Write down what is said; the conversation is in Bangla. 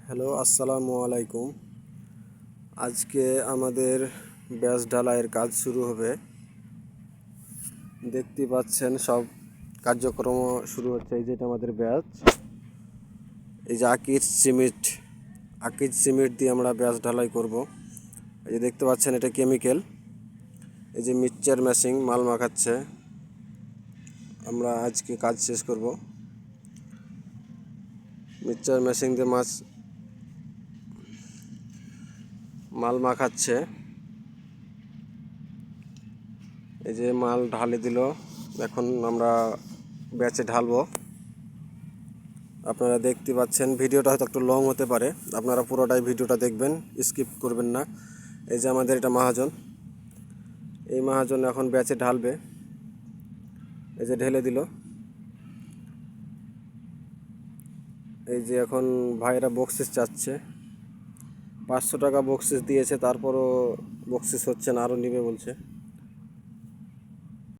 হ্যালো, আসসালামু আলাইকুম। আজকে আমাদের ব্যাস ঢালাইয়ের কাজ শুরু হবে। দেখতে পাচ্ছেন সব কার্যক্রম শুরু হচ্ছে। এই যেটা আমাদের ব্যাচ, এই যে আকিজ সিমেন্ট দিয়ে আমরা ব্যাস ঢালাই করব। এই যে দেখতে পাচ্ছেন এটা কেমিক্যাল। এই যে মিক্সচার মেশিন মাল মাখাচ্ছে। আমরা আজকে কাজ শেষ করব। মিক্সচার মেশিন দিয়ে মাল মাখাচ্ছে। এই যে মাল ঢালে দিল, এখন আমরা ব্যাচে ঢালবো। আপনারা দেখতে পাচ্ছেন, ভিডিওটা হয়তো একটু লং হতে পারে, আপনারা পুরোটাই ভিডিওটা দেখবেন, স্কিপ করবেন না। এই যে আমাদের এটা মহাজন, এই মহাজন এখন ব্যাচে ঢালবে। এই যে ঢেলে দিল। এই যে এখন ভাইরা বকশিস চাচ্ছে, 500 টাকা বকশিস দিয়েছে, তারপরও বকশিস হচ্ছে না, আরও নিবে বলছে।